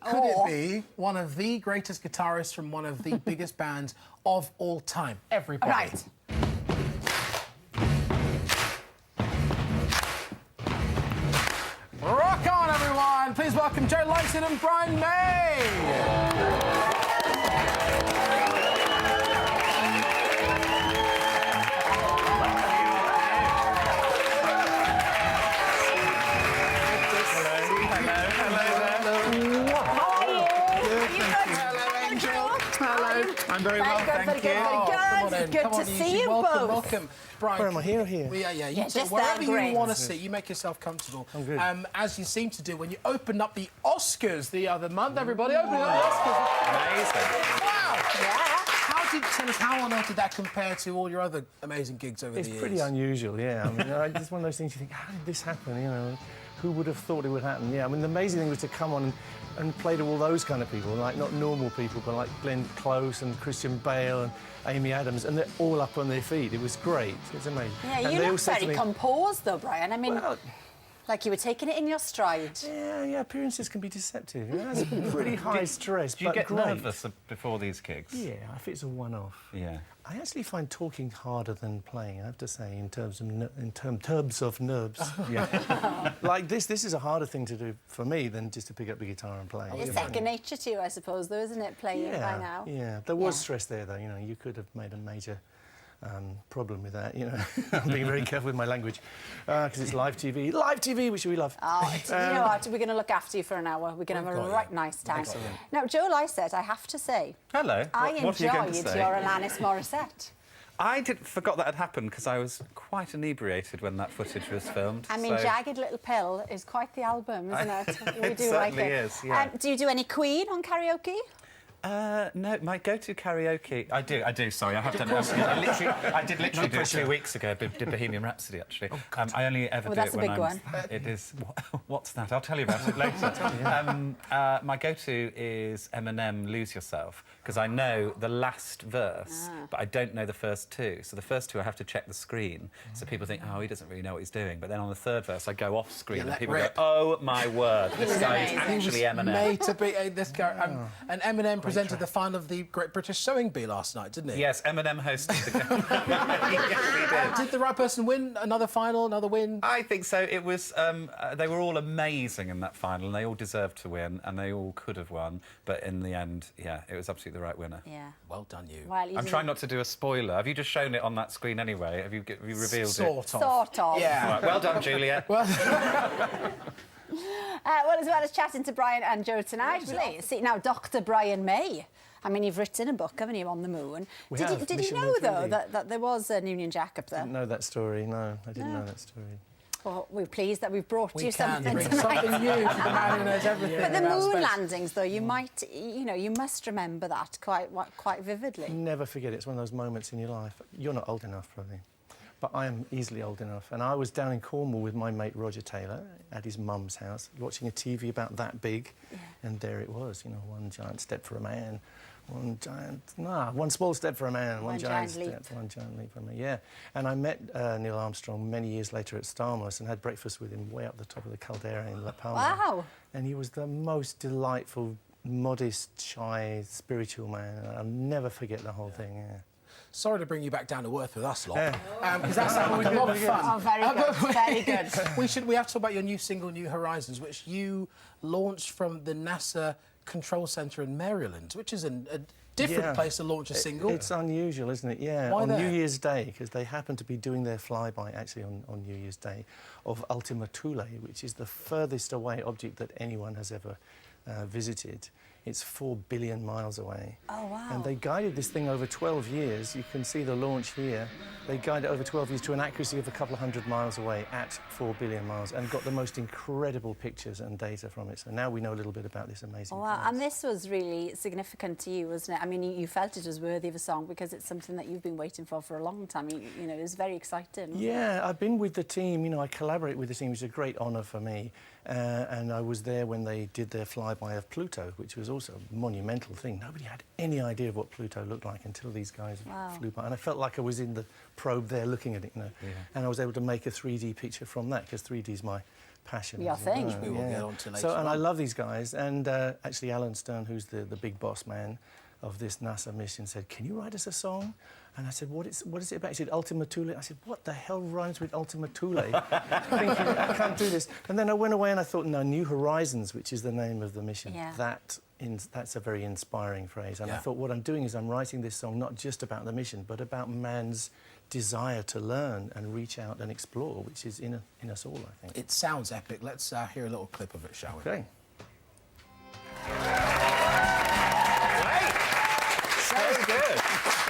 Could it be one of the greatest guitarists from one of the biggest bands of all time? Everybody. Right. Rock on, everyone! Please welcome Joe Lycett and Brian May! I'm very well, thank you. Very good. Good to see you both. Welcome. Brian, where am I, here or here? Yeah, you just wherever there, you want to sit, you make yourself comfortable. I'm good. As you seem to do when you opened up the Oscars the other month. Everybody opening up the Oscars. Amazing. Wow. Yeah. Tell us, how on earth did that compare to all your other amazing gigs over the years? It's pretty unusual, yeah. I mean, it's one of those things you think, how did this happen, you know? Who would have thought it would happen? Yeah, I mean, the amazing thing was to come on and play to all those kind of people, like not normal people, but like Glenn Close and Christian Bale and Amy Adams, and they're all up on their feet. It was great. It was amazing. Yeah, and you look very composed, though, Brian. I mean, well, like you were taking it in your stride. Yeah, appearances can be deceptive. You know? It's pretty high stress, Do you get great. nervous before these gigs? Yeah, if it's a one-off. Yeah. I actually find talking harder than playing, I have to say, in terms of nerves. Yeah. Like this is a harder thing to do for me than just to pick up the guitar and play. It's second nature to you, I suppose, though, isn't it, playing by now? Yeah, there was stress there, though. You know, you could have made a major problem with that, you know. I'm being very careful with my language because it's live TV. Live TV, which we love. Oh, you know what? We're going to look after you for an hour. We're going to have a right nice time. Excellent. Now, Joe Lycett, I have to say, Hello. I what are you going to enjoyed say? your Alanis Morissette. I forgot that had happened because I was quite inebriated when that footage was filmed. I mean, so... Jagged Little Pill is quite the album, isn't it? We do like certainly it. is, yeah. Do you do any Queen on karaoke? No, my go-to karaoke... I do, sorry, I have done it. I did literally do it 2 weeks ago, did Bohemian Rhapsody, actually. I only ever do it when I'm... That's a big one. It is... What's that? I'll tell you about it later. My go-to is Eminem, Lose Yourself, because I know the last verse, but I don't know the first two. So the first two, I have to check the screen, so people think, oh, he doesn't really know what he's doing. But then on the third verse, I go off-screen, and people go, oh, my word, this guy is actually Eminem. Made to be this guy. And Eminem presented the final of the Great British Sewing Bee last night, didn't he? Yes, Eminem hosted the game. Yes, he did. Did the right person win? Another final, another win? I think so. It was... they were all amazing in that final, and they all deserved to win, and they all could have won. But in the end, yeah, it was absolutely the right winner. Yeah. Well done, you. Well, I'm trying not to do a spoiler. Have you just shown it on that screen anyway? Have you revealed it? Sort of. Sort of. Yeah. Right, well done, Julia. Well, as well as chatting to Brian and Joe tonight, please. See, now, Dr. Brian May. I mean, you've written a book, haven't you, on the moon? Did you know, though, that there was an Union Jack up there? I didn't know that story, no. I didn't know that story. Well, we're pleased that we've brought you something bring tonight. something new to the man who knows everything. But the about moon space. landings, though, you might, you know, you must remember that quite vividly. Never forget it. It's one of those moments in your life. You're not old enough, probably. But I am easily old enough. And I was down in Cornwall with my mate Roger Taylor at his mum's house, watching a TV about that big. Yeah. And there it was, you know, one giant step for a man, one small step for a man, one giant leap for a man. Yeah. And I met Neil Armstrong many years later at Starmus and had breakfast with him way up the top of the caldera in La Palma. Wow. And he was the most delightful, modest, shy, spiritual man. I'll never forget the whole thing, yeah. Sorry to bring you back down to earth with us lot, because that's a lot of fun. Oh, very good, very good. We have to talk about your new single, New Horizons, which you launched from the NASA Control Centre in Maryland, which is a different place to launch a single. It's unusual, isn't it? Yeah. Why on there? New Year's Day, because they happen to be doing their flyby, actually, on New Year's Day, of Ultima Thule, which is the furthest away object that anyone has ever visited. It's 4 billion miles away. Oh, wow. And they guided this thing over 12 years. You can see the launch here. They guided it over 12 years to an accuracy of a couple of hundred miles away at 4 billion miles and got the most incredible pictures and data from it. So now we know a little bit about this amazing Wow, place. and this was really significant to you, wasn't it? I mean, you felt it was worthy of a song because it's something that you've been waiting for a long time. You know, it was very exciting. Yeah, I've been with the team. You know, I collaborate with the team, which is a great honour for me. And I was there when they did their flyby of Pluto, which was also a monumental thing. Nobody had any idea of what Pluto looked like until these guys flew by. And I felt like I was in the probe there looking at it, you know. Yeah. And I was able to make a 3D picture from that, because 3D is my passion. Your thing. We will get on to later. So, and I love these guys. And actually, Alan Stern, who's the big boss man of this NASA mission, said, "Can you write us a song?" And I said, what is it about? He said, Ultima Thule. I said, what the hell rhymes with Ultima Thule? Thinking, I can't do this. And then I went away and I thought, no, New Horizons, which is the name of the mission, that's a very inspiring phrase. And I thought, what I'm doing is I'm writing this song not just about the mission, but about man's desire to learn and reach out and explore, which is in us all, I think. It sounds epic. Let's hear a little clip of it, shall we? Okay. So good.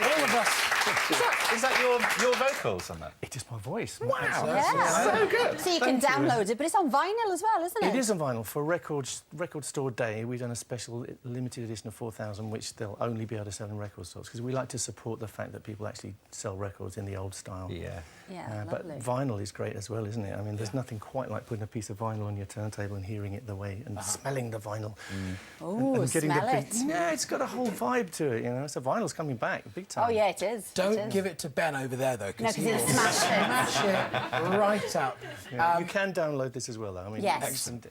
All of us. Is that your vocals on that? It is my voice. Wow. Yeah. So good. So you can download it, but it's on vinyl as well, isn't it? It is on vinyl. For Record Store Day, we've done a special limited edition of 4,000, which they'll only be able to sell in record stores, because we like to support the fact that people actually sell records in the old style. Yeah. Yeah, but vinyl is great as well, isn't it? I mean, there's nothing quite like putting a piece of vinyl on your turntable and hearing it the way, and smelling the vinyl. Oh, and getting smell the it. Yeah, it's got a whole vibe to it, you know. So vinyl's coming back big time. Oh, yeah, it is. Don't give it to Ben over there, though, No, because because he'll smash it right up. Yeah, you can download this as well, though. I mean, Yes. excellent,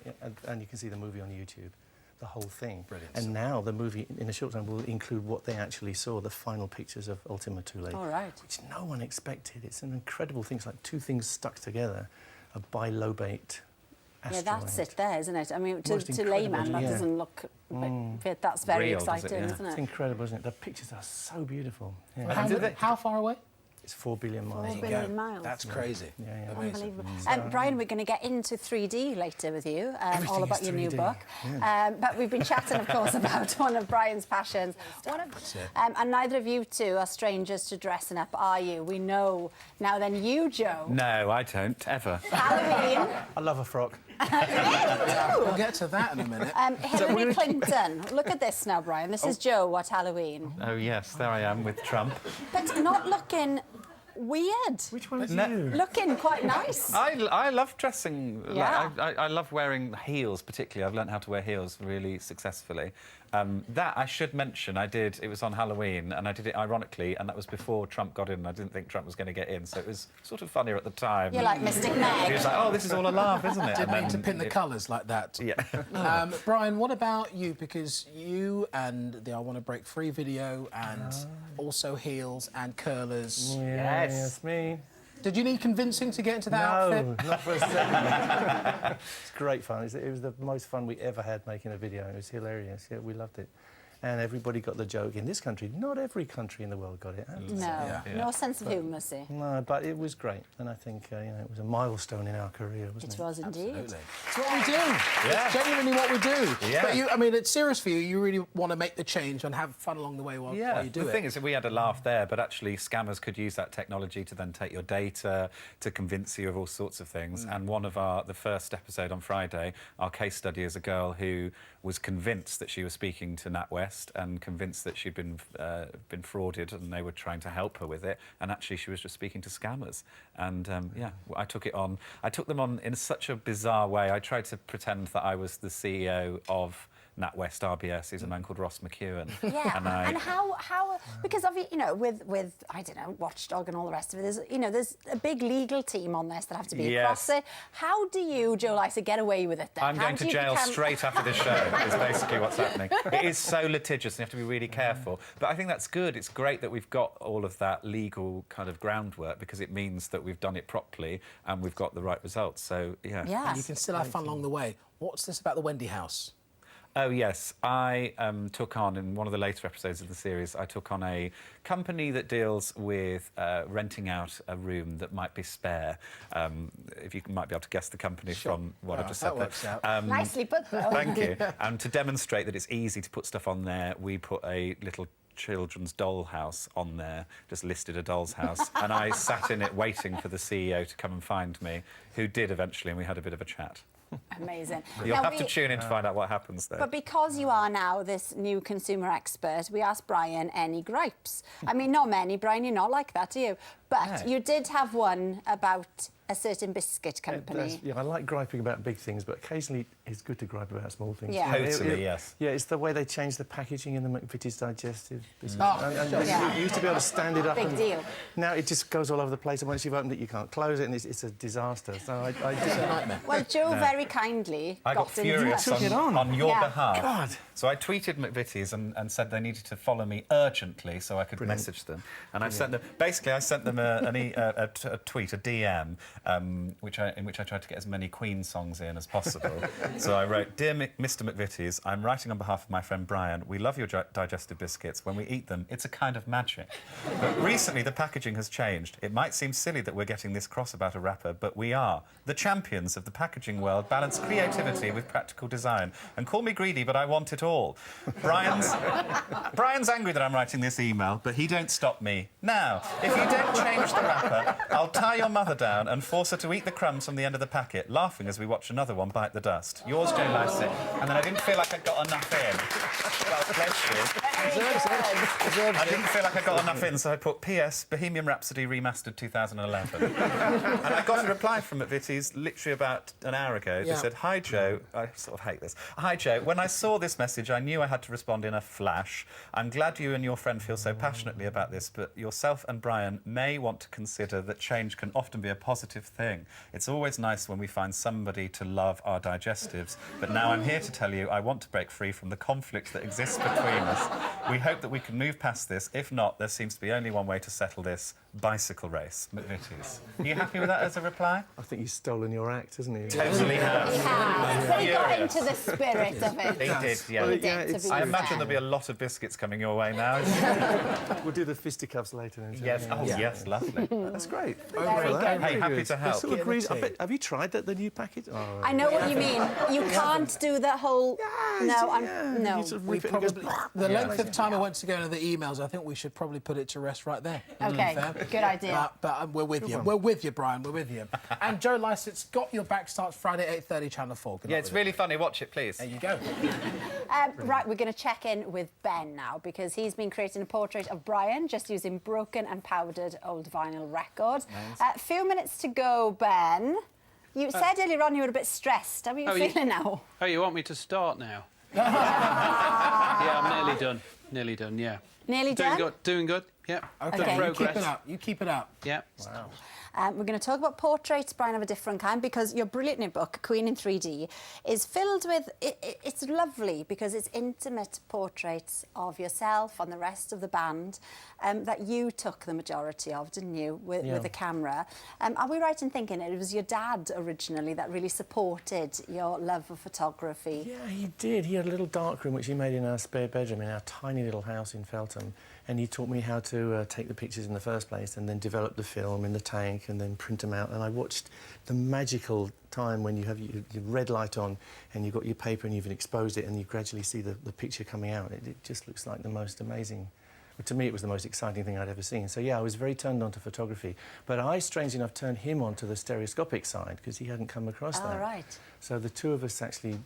and you can see the movie on YouTube, the whole thing. Brilliant. And now the movie, in a short time, will include what they actually saw, the final pictures of Ultima Thule. All right. Which no one expected. It's an incredible thing. It's like two things stuck together, a bilobate asteroid. Yeah, that's it there, isn't it? I mean, to Most layman, that incredible, doesn't look... But that's very Real, does it? exciting, Yeah. isn't It's it? incredible, isn't it? The pictures are so beautiful. Yeah. How far away? It's 4 billion miles. 4 billion miles. That's crazy. Yeah, yeah. Amazing. Unbelievable. Brian, we're going to get into 3D later with you, all about is your new 3D, book. But we've been chatting, of course, about one of Brian's passions. And neither of you two are strangers to dressing up, are you? We know. Now then, you, Joe. No, I don't, ever. Halloween. I love a frock. We'll get to that in a minute. Hillary Clinton. Look at this now, Brian. This is Joe at Halloween. Oh, yes, there I am with Trump. But not looking weird. Which one is No. you? Looking quite nice. I love dressing. Yeah. I love wearing heels, particularly. I've learned how to wear heels really successfully. That I should mention, I did. It was on Halloween, and I did it ironically, and that was before Trump got in. And I didn't think Trump was going to get in, so it was sort of funnier at the time. You're like Mystic He Meg. was like, "Oh, this is all a laugh, isn't it?" Didn't mean to pin the colours like that. Yeah. Brian, what about you? Because you and the I Want to Break Free video and also heels and curlers. Yeah, yes, me. Did you need convincing to get into that outfit? No, not for a second. It's great fun. It was the most fun we ever had making a video. It was hilarious. Yeah, we loved it. And everybody got the joke. In this country, not every country in the world got it. No, no sense of humour, see. No, but it was great. And I think you know, it was a milestone in our career, wasn't it? It was indeed. Absolutely. It's what we do. It's genuinely what we do. Yeah. But you, I mean, it's serious for you. You really want to make the change and have fun along the way while you do it. The thing is, we had a laugh there, but actually scammers could use that technology to then take your data, to convince you of all sorts of things. And one of the first episode on Friday, our case study is a girl who was convinced that she was speaking to NatWest and convinced that she'd been frauded and they were trying to help her with it, and actually she was just speaking to scammers. And I took them on in such a bizarre way. I tried to pretend that I was the CEO of NatWest RBS. He's a man called Ross McEwen. Yeah, and how because obviously, you know, with I don't know, Watchdog and all the rest of it, there's a big legal team on this that have to be across it. How do you, Joe Lycett, get away with it then? I'm going to jail straight after this show, is basically what's happening. It is so litigious and you have to be really careful. But I think that's good. It's great that we've got all of that legal kind of groundwork, because it means that we've done it properly and we've got the right results. So, yeah. You can still have fun along the way. What's this about the Wendy House? Oh, yes. I took on, in one of the later episodes of the series, I took on a company that deals with renting out a room that might be spare. If you might be able to guess the company from what I've just said. That works out. Nicely put, though. Thank you. And to demonstrate that it's easy to put stuff on there, we put a little children's doll house on there, just listed a doll's house, and I sat in it waiting for the CEO to come and find me who did eventually, and we had a bit of a chat. Amazing. You'll Now, have to tune in to find out what happens there. But because you are now this new consumer expert, we asked Brian any gripes. I mean, not many, Brian, you're not like that, are you? But you did have one about a certain biscuit company. I like griping about big things, but occasionally it's good to gripe about small things. Yeah. Totally, yes. Yeah, it's the way they changed the packaging in the McVitie's digestive biscuits. Oh, You used to be able to stand it up. Big deal. Now it just goes all over the place, and once you've opened it, you can't close it, and it's a disaster. So it's a nightmare. Well, Joe very kindly I got furious Took it on. on your behalf. God. So I tweeted McVitie's and said they needed to follow me urgently so I could message them. And I sent them... Basically, I sent them a tweet, a DM, in which I tried to get as many Queen songs in as possible. So I wrote, "Dear Mr McVitie's, I'm writing on behalf of my friend Brian. We love your digestive biscuits. When we eat them, it's a kind of magic. But recently, the packaging has changed. It might seem silly that we're getting this cross about a wrapper, but we are. The champions of the packaging world balance creativity with practical design. And call me greedy, but I want it all. Brian's angry that I'm writing this email, but he don't stop me. Now, if you don't change the wrapper, I'll tie your mother down and force her to eat the crumbs from the end of the packet, laughing as we watch another one bite the dust. Yours, Joe Lycett." And then I didn't feel like I got enough in. Well, bless you. I didn't feel like I got enough in, so I put P.S. Bohemian Rhapsody Remastered 2011. And I got a reply from McVitie's literally about an hour ago. They said, "Hi, Joe." I sort of hate this. "Hi, Joe. When I saw this message, I knew I had to respond in a flash. I'm glad you and your friend feel so passionately about this, but yourself and Brian may want to consider that change can often be a positive thing. It's always nice when we find somebody to love our digestives, but now I'm here to tell you I want to break free from the conflict that exists between us. We hope that we can move past this. If not, there seems to be only one way to settle this: bicycle race, McVitie's." Are you happy with that as a reply? I think he's stolen your act, hasn't he? Totally have. He has. But he got into the spirit of it. He did, yeah. He did, to be I fair. imagine there'll be a lot of biscuits coming your way now. We'll do the fisticuffs later then. Yes, oh, yes, lovely. That's great. Very good. Hey, happy to help. So agreed. Have you tried the new package? Oh, I know what you mean. You can't do the whole... No. You sort of We rip it and it goes, probably, the length of time I went to go into the emails, I think we should probably put it to rest right there. OK, good idea. But we're with you. We're with you, Brian. We're with you. And Joe Lycett's got your back starts Friday 8:30 Channel 4. Good Yeah, luck it's with really funny. Watch it, please. it. There you go. Right, we're going to check in with Ben now because he's been creating a portrait of Brian just using broken and powdered old vinyl records. A few minutes to go, Ben. You said earlier on you were a bit stressed. How are you feeling now? Oh, you want me to start now? Yeah, I'm nearly done. Nearly done, yeah. Nearly done? Doing good, yeah. Okay, Okay. you keep it up. You keep it up. Yeah. Wow. We're going to talk about portraits, Brian, of a different kind, because your brilliant new book, Queen in 3D, is filled with... It's lovely because it's intimate portraits of yourself and the rest of the band that you took the majority of, didn't you, with the camera. Are we right in thinking it was your dad originally that really supported your love of photography? Yeah, he did. He had a little darkroom which he made in our spare bedroom in our tiny little house in Feltham. And he taught me how to take the pictures in the first place and then develop the film in the tank and then print them out. And I watched the magical time when you have your red light on and you've got your paper and you've exposed it and you gradually see the picture coming out. It just looks like the most amazing... To me, it was the most exciting thing I'd ever seen. So, yeah, I was very turned on to photography. But I, strangely enough, turned him on to the stereoscopic side because he hadn't come across that. Oh, right. So the two of us actually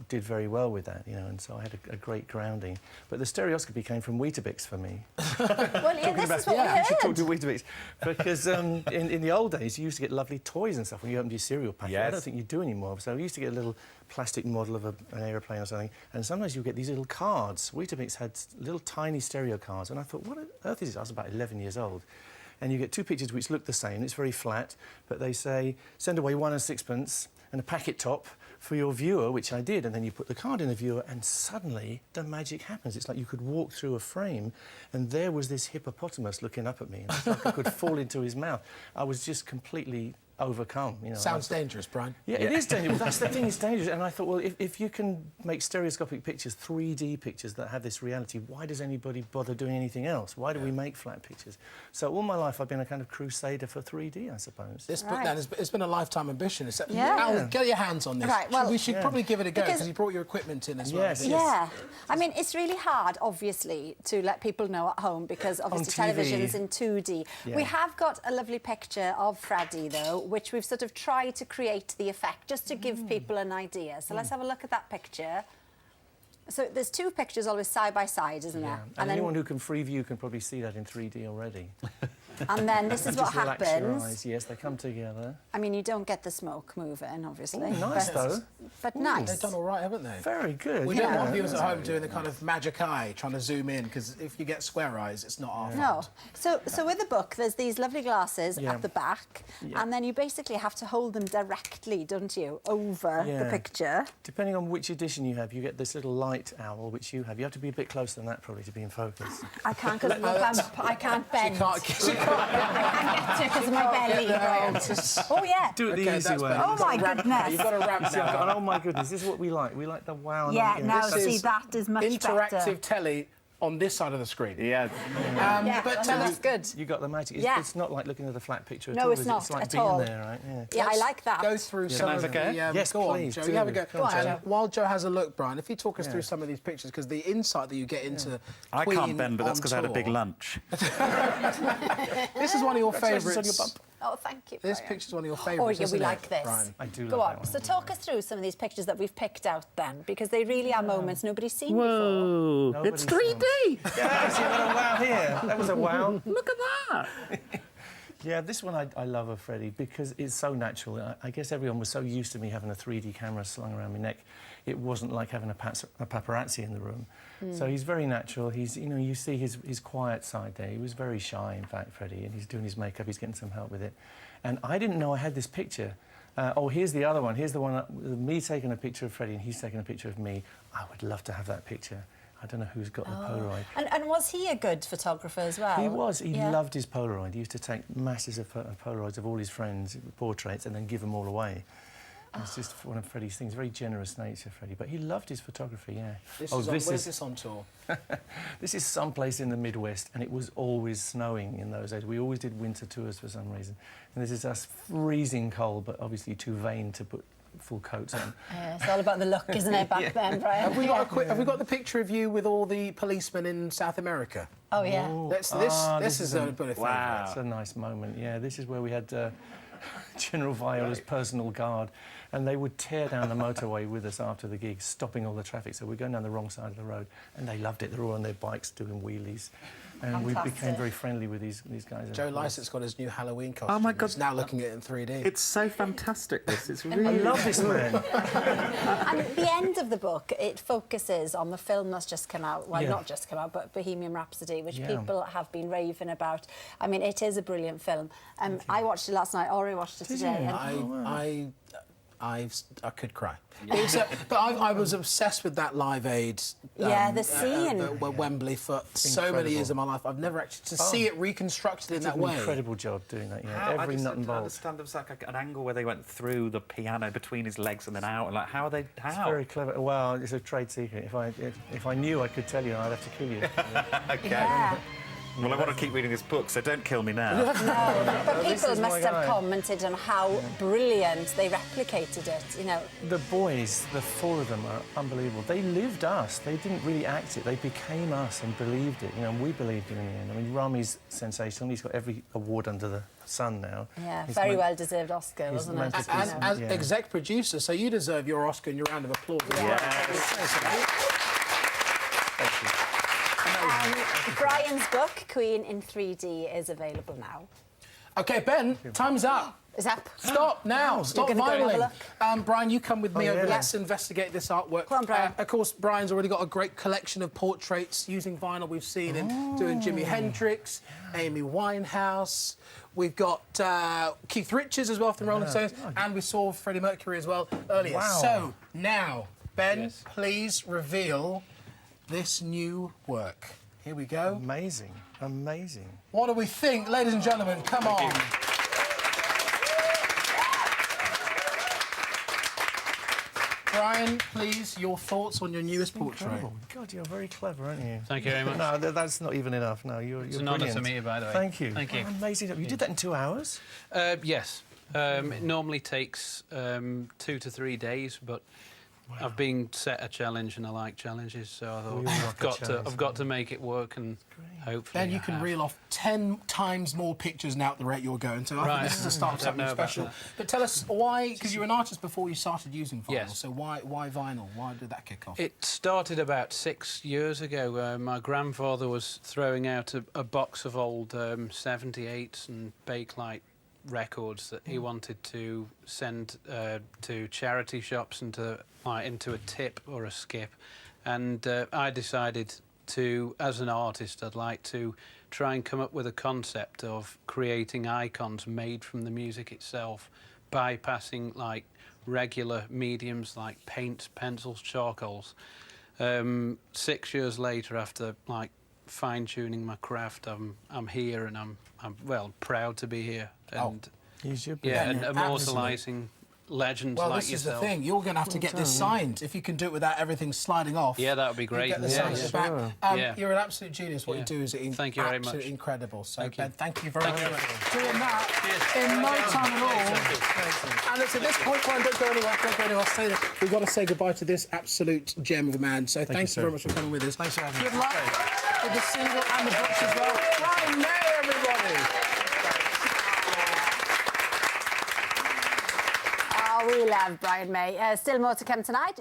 did very well with that, you know, and so I had a great grounding. But the stereoscopy came from Weetabix for me. Well, yeah, this is what we You should talk heard. to Weetabix. Because in the old days, you used to get lovely toys and stuff when you opened your cereal packet. I don't think you do anymore. So we used to get a little plastic model of an aeroplane or something, and sometimes you get these little cards. Weetabix had little tiny stereo cards, and I thought, what on earth is this? I was about 11 years old. And you get two pictures which look the same. It's very flat, but they say, send away 1 and 6pence and a packet top for your viewer, which I did, and then you put the card in the viewer, and suddenly the magic happens. It's like you could walk through a frame, and there was this hippopotamus looking up at me, and it's like I could fall into his mouth. I was just completely overcome, you know. Sounds dangerous, Brian. Yeah, it is dangerous. That's the thing, it's dangerous. And I thought, well, if you can make stereoscopic pictures, 3D pictures that have this reality, why does anybody bother doing anything else? Why do we make flat pictures? So all my life I've been a kind of crusader for 3D, I suppose. This book, then, it's been a lifetime ambition. Yeah. Al, get your hands on this. Right, well, we should probably give it a go because because you brought your equipment in as well. Yes. Yeah. I mean, it's really hard, obviously, to let people know at home because obviously On TV. television's in 2D. Yeah. We have got a lovely picture of Freddie, though, which we've sort of tried to create the effect, just to give people an idea. So let's have a look at that picture. So there's two pictures always side by side, isn't there? And anyone who can free view can probably see that in 3D already. And then this is what Just relax your happens. eyes. Yes, they come together. I mean, you don't get the smoke moving, obviously. Ooh, nice, though. But nice. They've done all right, haven't they? Very good. We don't want viewers at home doing the kind of magic eye, trying to zoom in, because if you get square eyes, it's not our No. fault. So with the book, there's these lovely glasses at the back, and then you basically have to hold them directly, don't you, over the picture. Depending on which edition you have, you get this little light owl, which you have. You have to be a bit closer than that, probably, to be in focus. I can't, because I can't bend. She can't. I can't get to because of my belly. Oh, yeah. Do it the easy way. Oh, my goodness. You've got a ramp now. Oh, my goodness, this is what we like. We like the wow. Yeah, now This see, is that is much interactive better. telly on this side of the screen. Yeah. But tell that's us, good. You got the magic. It's not like looking at a flat picture at No, all. it's is it? not It's like at being all. there, right? Yeah. Yeah, I like that. go through some I of have a the... go? Yes, go please, on, Joe. do. You have a go. Go on, And Joe. while Joe has a look, Brian, if you talk us through some of these pictures, because the insight that you get into I Queen can't bend, but that's on because I had a tour- big lunch. This is one of your Congratulations on your favourites. bump. Oh, thank you, This Brian. picture's one of your Oh, favourites, yeah, we isn't it, like this. Brian? I do Go love on. that one. So talk us through some of these pictures that we've picked out then, because they really are moments nobody's seen before. Whoa, Nobody's it's 3D. Yeah, see a little wow here. That was a wow. Look at that. Yeah, this one I love of Freddie because it's so natural. I guess everyone was so used to me having a 3D camera slung around my neck. It wasn't like having a paparazzi in the room. So he's very natural. He's, you know, you see his quiet side there. He was very shy, in fact, Freddie, and he's doing his makeup. He's getting some help with it. And I didn't know I had this picture. Oh, here's the other one. Here's the one, me taking a picture of Freddie and he's taking a picture of me. I would love to have that picture. I don't know who's got the Polaroid. And was he a good photographer as well? He was. He loved his Polaroid. He used to take masses of Polaroids of all his friends' portraits and then give them all away. It's just one of Freddie's things. Very generous nature, Freddie. But he loved his photography, yeah. Where's this on tour? This is someplace in the Midwest, and it was always snowing in those days. We always did winter tours for some reason. And this is us freezing cold, but obviously too vain to put full coats on. Yeah, it's all about the look, isn't it, back then, Brian? Have we got the picture of you with all the policemen in South America? Oh, yeah. This is a bit of Wow. That's a nice moment, yeah. This is where we had General Viola's personal guard, and they would tear down the motorway with us after the gig, stopping all the traffic. So we're going down the wrong side of the road, and they loved it. They're all on their bikes doing wheelies. And we became very friendly with these guys. Joe Lycett's got his new Halloween costume. Oh, my God. He's now looking at it in 3D. It's so fantastic, this. It's really... I love this man. And at the end of the book, it focuses on the film that's just come out. Well, not just come out, but Bohemian Rhapsody, which people have been raving about. I mean, it is a brilliant film. I watched it last night. Ori watched it today. And I could cry. But I was obsessed with that Live Aid. The scene. Wembley for so many years of my life. I've never actually to see it reconstructed in that way. Incredible job doing that. Yeah, How? every I just nut and didn't bolt. understand. There was like an angle where they went through the piano between his legs and then out. And like, how are they? How? It's very clever. Well, it's a trade secret. If I knew I could tell you, I'd have to kill you. Okay. Yeah. Well, I want to keep reading this book, so don't kill me now. No, but This people is my must have guy. commented on how brilliant they replicated it, you know. The boys, the four of them, are unbelievable. They lived us. They didn't really act it. They became us and believed it. You know, and we believed it in the end. I mean, Rami's sensational. He's got every award under the sun now. Yeah, He's very my- well-deserved Oscar, wasn't it? masterpiece. As exec producer, so you deserve your Oscar and your round of applause. Brian's book, Queen in 3D, is available now. OK, Ben, time's up. Is that... Stop now. Stop You're gonna go and have vinyling. Brian, you come with me over. yeah. Let's investigate this artwork. Come on, Brian. Of course, Brian's already got a great collection of portraits using vinyl. We've seen him doing Jimi Hendrix, Amy Winehouse. We've got Keith Richards as well from Rolling Stones, and we saw Freddie Mercury as well earlier. Wow. So now, Ben, Yes. please reveal this new work. Here we go. Amazing, amazing. What do we think, ladies and gentlemen? Come on. Brian, please, your thoughts on your newest portrait. Incredible. God, you're very clever, aren't you? Thank you very much. No, that's not even enough. No, you're It's an brilliant. honour to meet you, by the way. Thank you. Thank you. Amazing. You did that in 2 hours? Yes. It normally takes 2 to 3 days, but I've been set a challenge and I like challenges, so I thought We all like a I've got to make it work, and hopefully Then you can reel off 10 times more pictures now at the rate you're going. So I think this is the start of something special. But tell us why, because you were an artist before you started using vinyl. Yes. So why vinyl? Why did that kick off? It started about 6 years ago. My grandfather was throwing out a box of old 78s and Bakelite records that he wanted to send to charity shops and to into a tip or a skip, and I decided to, as an artist, I'd like to try and come up with a concept of creating icons made from the music itself, bypassing like regular mediums like paints, pencils, charcoals. 6 years later, after like fine-tuning my craft, I'm here, and I'm well proud to be here. And Use your and immortalising legends well, like this yourself. is the thing. You're going to have to get this signed. If you can do it without everything sliding off. Yeah, that would be great. Get the sign at the back. You're an absolute genius. What you do is Thank you very much. absolutely incredible. So, Thank you. Ben, thank you very much Thank for doing that in no time at all. And it's at this point, Brian, don't go anywhere. Stay there. We've got to say goodbye to this absolute gem of a man. So thank you very much for coming with us. Thanks for having me. Good luck with the single and the books as well. Brian May, everybody. Oh, we love Brian May. Still more to come tonight.